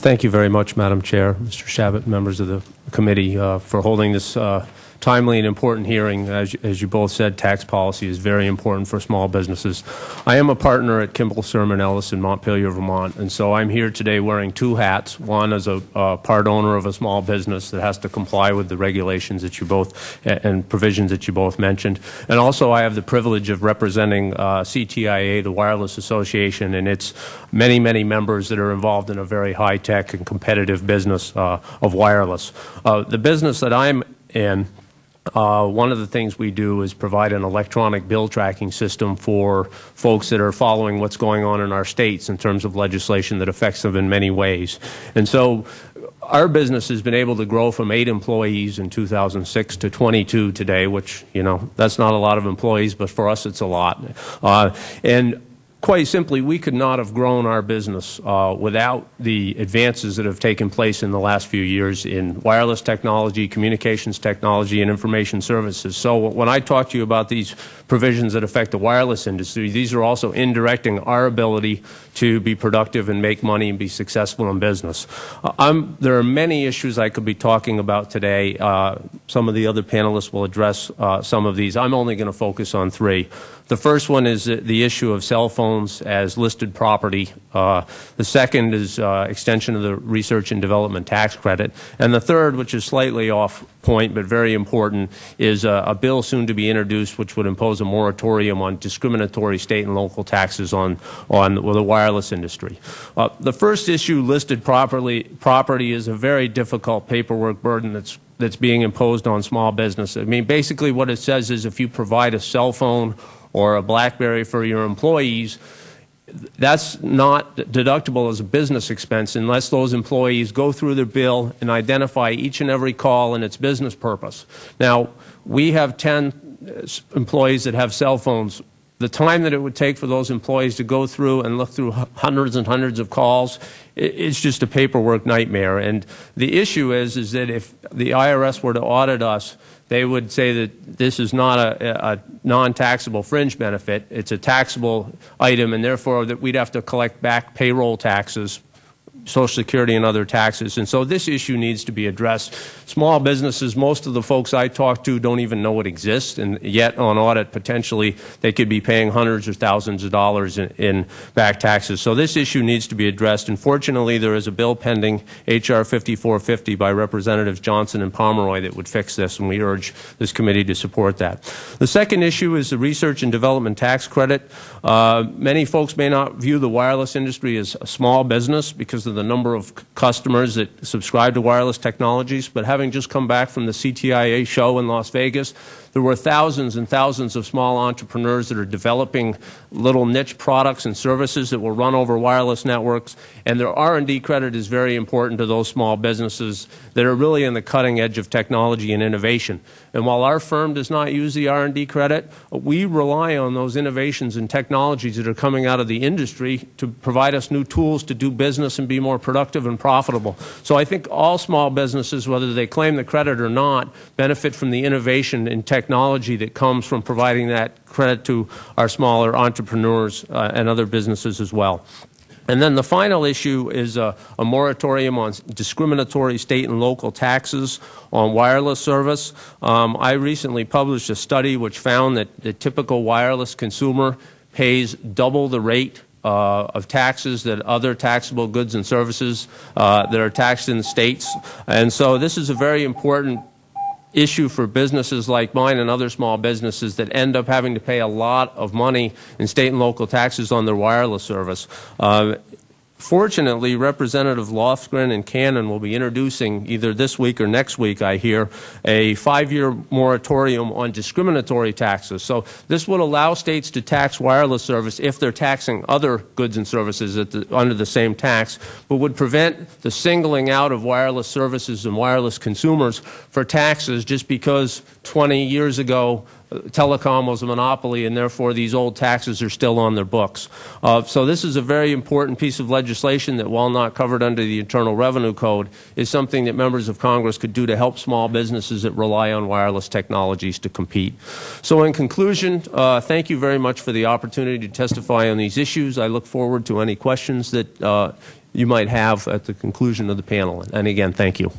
Thank you very much, Madam Chair, Mr. Shabbat, members of the committee, for holding this timely and important hearing. As you both said, tax policy is very important for small businesses. I am a partner at Kimbell, Sherman, Ellis in Montpelier, Vermont, and so I'm here today wearing two hats. One as a part owner of a small business that has to comply with the regulations that you both and provisions that you both mentioned, and also I have the privilege of representing CTIA, the Wireless Association, and its many members that are involved in a very high-tech and competitive business of wireless. The business that I'm in, one of the things we do is provide an electronic bill tracking system for folks that are following what's going on in our states in terms of legislation that affects them in many ways. And so our business has been able to grow from 8 employees in 2006 to 22 today, which, you know, that's not a lot of employees, but for us it's a lot. And quite simply, we could not have grown our business without the advances that have taken place in the last few years in wireless technology, communications technology, and information services. So when I talk to you about these provisions that affect the wireless industry, these are also indirecting our ability to be productive and make money and be successful in business. There are many issues I could be talking about today. Some of the other panelists will address some of these. I'm only going to focus on 3. The first one is the issue of cell phones as listed property. The second is extension of the research and development tax credit. And the third, which is slightly off point but very important, is a bill soon to be introduced which would impose a moratorium on discriminatory state and local taxes on the wireless industry. The first issue, listed property, is a very difficult paperwork burden that's being imposed on small business. I mean, basically what it says is if you provide a cell phone or a BlackBerry for your employees, that's not deductible as a business expense unless those employees go through their bill and identify each and every call and its business purpose. Now, we have 10 employees that have cell phones. The time that it would take for those employees to go through and look through hundreds and hundreds of calls, it's just a paperwork nightmare. And the issue is that if the IRS were to audit us, they would say that this is not a non-taxable fringe benefit. It's a taxable item, and therefore that we'd have to collect back payroll taxes, Social Security and other taxes. And so this issue needs to be addressed. Small businesses, most of the folks I talk to don't even know it exists, and yet on audit potentially they could be paying hundreds or thousands of dollars in back taxes. So this issue needs to be addressed. And fortunately there is a bill pending, H.R. 5450 by Representatives Johnson and Pomeroy, that would fix this, and we urge this committee to support that. The second issue is the research and development tax credit. Many folks may not view the wireless industry as a small business because of the number of customers that subscribe to wireless technologies, but having just come back from the CTIA show in Las Vegas, there were thousands and thousands of small entrepreneurs that are developing little niche products and services that will run over wireless networks, and their R&D credit is very important to those small businesses that are really in the cutting edge of technology and innovation. And while our firm does not use the R&D credit, we rely on those innovations and technologies that are coming out of the industry to provide us new tools to do business and be more productive and profitable. So I think all small businesses, whether they claim the credit or not, benefit from the innovation in technology that comes from providing that credit to our smaller entrepreneurs and other businesses as well. And then the final issue is a moratorium on discriminatory state and local taxes on wireless service. I recently published a study which found that the typical wireless consumer pays double the rate of taxes that other taxable goods and services that are taxed in the states. And so this is a very important issue for businesses like mine and other small businesses that end up having to pay a lot of money in state and local taxes on their wireless service. Fortunately, Representative Lofgren and Cannon will be introducing either this week or next week, I hear, a 5-year moratorium on discriminatory taxes. So this would allow states to tax wireless service if they're taxing other goods and services under the same tax, but would prevent the singling out of wireless services and wireless consumers for taxes just because 20 years ago telecom was a monopoly and therefore these old taxes are still on their books. So this is a very important piece of legislation that, while not covered under the Internal Revenue Code, is something that members of Congress could do to help small businesses that rely on wireless technologies to compete. So in conclusion, thank you very much for the opportunity to testify on these issues. I look forward to any questions that you might have at the conclusion of the panel. And again, thank you.